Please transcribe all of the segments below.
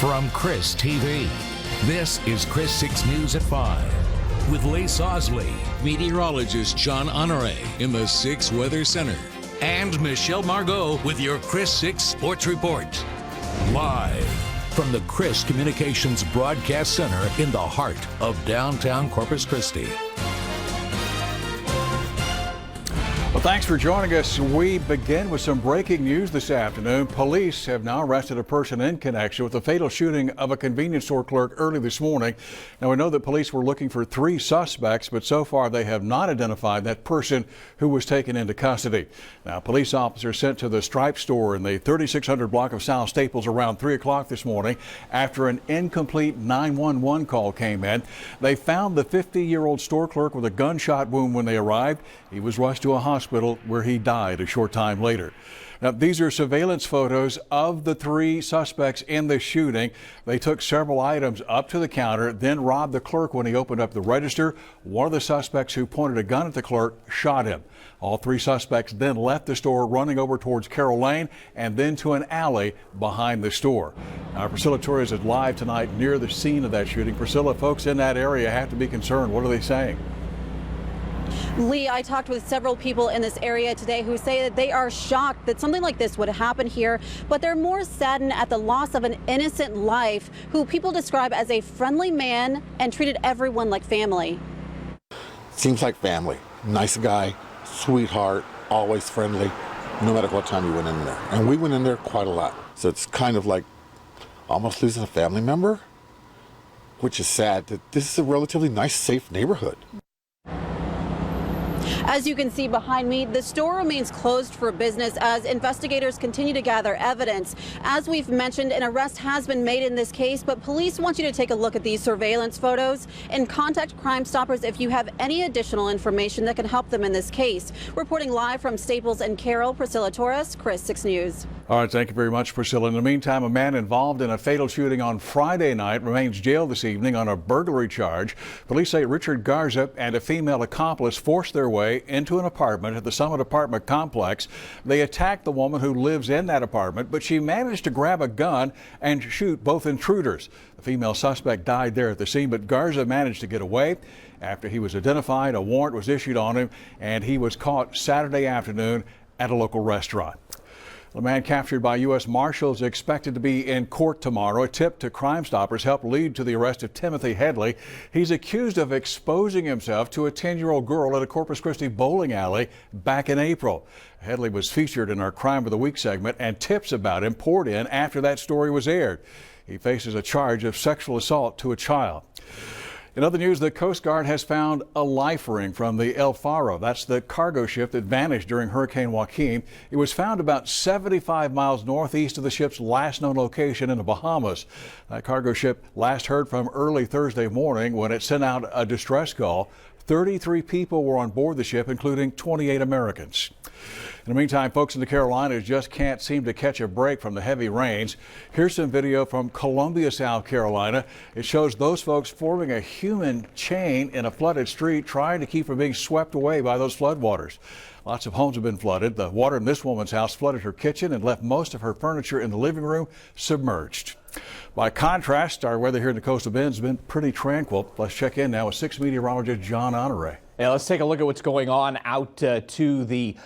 From Chris TV, this is Chris 6 News at 5 with Lace Osley, meteorologist John Honore in the 6 Weather Center, and Michelle Margot with your Chris 6 Sports Report. Live from the Chris Communications Broadcast Center in the heart of downtown Corpus Christi. Well, thanks for joining us. We begin with some breaking news this afternoon. Police have now arrested a person in connection with the fatal shooting of a convenience store clerk early this morning. Now, we know that police were looking for 3 suspects, but so far they have not identified that person who was taken into custody. Now, police officers sent to the Stripe store in the 3600 block of South Staples around 3 o'clock this morning after an incomplete 911 call came in. They found the 50-year-old store clerk with a gunshot wound when they arrived. He was rushed to a hospital where he died a short time later. Now, these are surveillance photos of the 3 suspects in the shooting. They took several items up to the counter, then robbed the clerk when he opened up the register. One of the suspects who pointed a gun at the clerk shot him. All 3 suspects then left the store, running over towards Carroll Lane and then to an alley behind the store. Now, Priscilla Torres is live tonight near the scene of that shooting. Priscilla, folks in that area have to be concerned. What are they saying? Lee, I talked with several people in this area today who say that they are shocked that something like this would happen here, but they're more saddened at the loss of an innocent life who people describe as a friendly man and treated everyone like family. Seems like family. Nice guy, sweetheart, always friendly, no matter what time you went in there. And we went in there quite a lot. So it's kind of like almost losing a family member, which is sad that this is a relatively nice, safe neighborhood. As you can see behind me, the store remains closed for business as investigators continue to gather evidence. As we've mentioned, an arrest has been made in this case, but police want you to take a look at these surveillance photos and contact Crime Stoppers if you have any additional information that can help them in this case. Reporting live from Staples and Carroll, Priscilla Torres, Chris 6 News. All right, thank you very much, Priscilla. In the meantime, a man involved in a fatal shooting on Friday night remains jailed this evening on a burglary charge. Police say Richard Garza and a female accomplice forced their way into an apartment at the Summit Apartment Complex. They attacked the woman who lives in that apartment, but she managed to grab a gun and shoot both intruders. The female suspect died there at the scene, but Garza managed to get away. After he was identified, a warrant was issued on him, and he was caught Saturday afternoon at a local restaurant. The man captured by U.S. Marshals is expected to be in court tomorrow. A tip to Crime Stoppers helped lead to the arrest of Timothy Headley. He's accused of exposing himself to a 10-year-old girl at a Corpus Christi bowling alley back in April. Headley was featured in our Crime of the Week segment, and tips about him poured in after that story was aired. He faces a charge of sexual assault to a child. In other news, the Coast Guard has found a life ring from the El Faro. That's the cargo ship that vanished during Hurricane Joaquin. It was found about 75 miles northeast of the ship's last known location in the Bahamas. That cargo ship last heard from early Thursday morning when it sent out a distress call. 33 people were on board the ship, including 28 Americans. In the meantime, folks in the Carolinas just can't seem to catch a break from the heavy rains. Here's some video from Columbia, South Carolina. It shows those folks forming a human chain in a flooded street, trying to keep from being swept away by those floodwaters. Lots of homes have been flooded. The water in this woman's house flooded her kitchen and left most of her furniture in the living room submerged. By contrast, our weather here in the coastal bend has been pretty tranquil. Let's check in now with 6 meteorologist John Honore. Yeah, let's take a look at what's going on out to the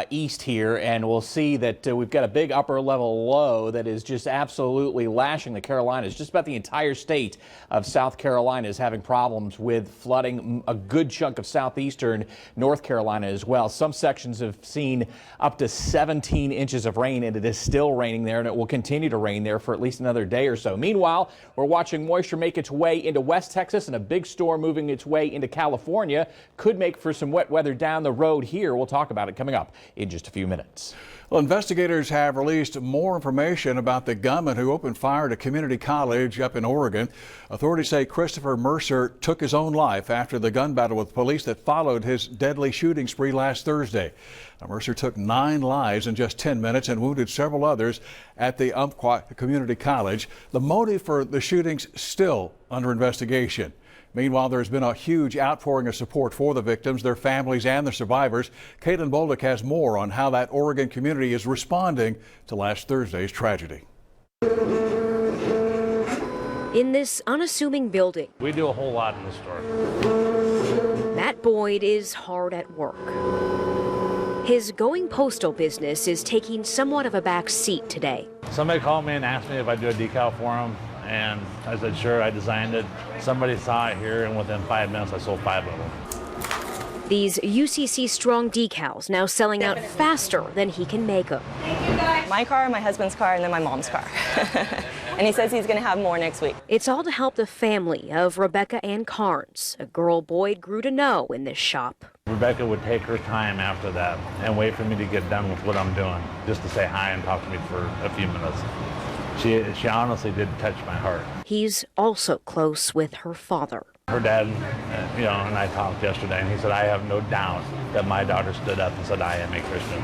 east here, and we'll see that we've got a big upper level low that is just absolutely lashing the Carolinas. Just about the entire state of South Carolina is having problems with flooding. A good chunk of southeastern North Carolina as well. Some sections have seen up to 17 inches of rain, and it is still raining there, and it will continue to rain there for at least another day or so. Meanwhile, we're watching moisture make its way into West Texas, and a big storm moving its way into California could make for some wet weather down the road here. We'll talk about it coming up in just a few minutes. Well, investigators have released more information about the gunman who opened fire at a community college up in Oregon. Authorities say Christopher Mercer took his own life after the gun battle with police that followed his deadly shooting spree last Thursday. Now, Mercer took 9 lives in just 10 minutes and wounded several others at the Umpqua Community College. The motive for the shootings still under investigation. Meanwhile, there's been a huge outpouring of support for the victims, their families, and the survivors. Caitlin Bolduc has more on how that Oregon community is responding to last Thursday's tragedy. In this unassuming building, We do a whole lot in the store. Matt Boyd is hard at work. His Going Postal business is taking somewhat of a back seat today. Somebody called me and asked me if I'd do a decal for them, and I said sure. I designed it. Somebody saw it here, and within 5 minutes I sold 5 of them. These UCC Strong decals now selling out faster than he can make them. My car, my husband's car, and then my mom's car. And he says he's going to have more next week. It's all to help the family of Rebecca Ann Carnes, a girl Boyd grew to know in this shop. Rebecca would take her time after that and wait for me to get done with what I'm doing, just to say hi and talk to me for a few minutes. She honestly did touch my heart. He's also close with her father. Her dad, and I talked yesterday, and he said, I have no doubt that my daughter stood up and said, I am a Christian.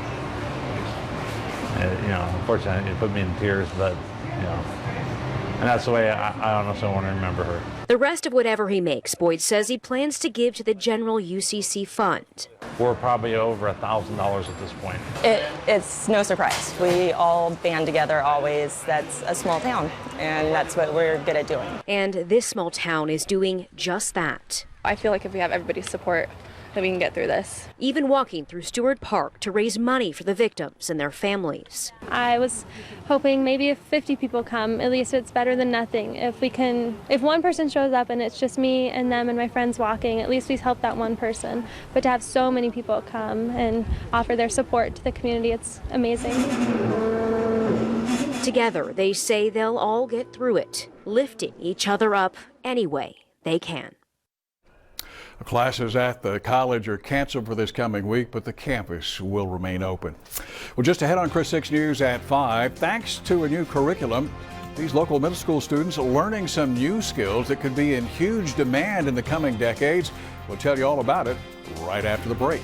Unfortunately, it put me in tears, but, and that's the way I honestly want to remember her. The rest of whatever he makes, Boyd says he plans to give to the general UCC fund. We're probably over $1,000 at this point. It's no surprise. We all band together always. That's a small town, and that's what we're good at doing. And this small town is doing just that. I feel like if we have everybody's support, that we can get through this. Even walking through Stewart Park to raise money for the victims and their families. I was hoping maybe if 50 people come, at least it's better than nothing. If one person shows up and it's just me and them and my friends walking, at least we've helped that one person. But to have so many people come and offer their support to the community, it's amazing. Together, they say they'll all get through it, lifting each other up any way they can. Classes at the college are canceled for this coming week, but the campus will remain open. Well, just ahead on Chris 6 News at 5, thanks to a new curriculum, these local middle school students are learning some new skills that could be in huge demand in the coming decades. We'll tell you all about it right after the break.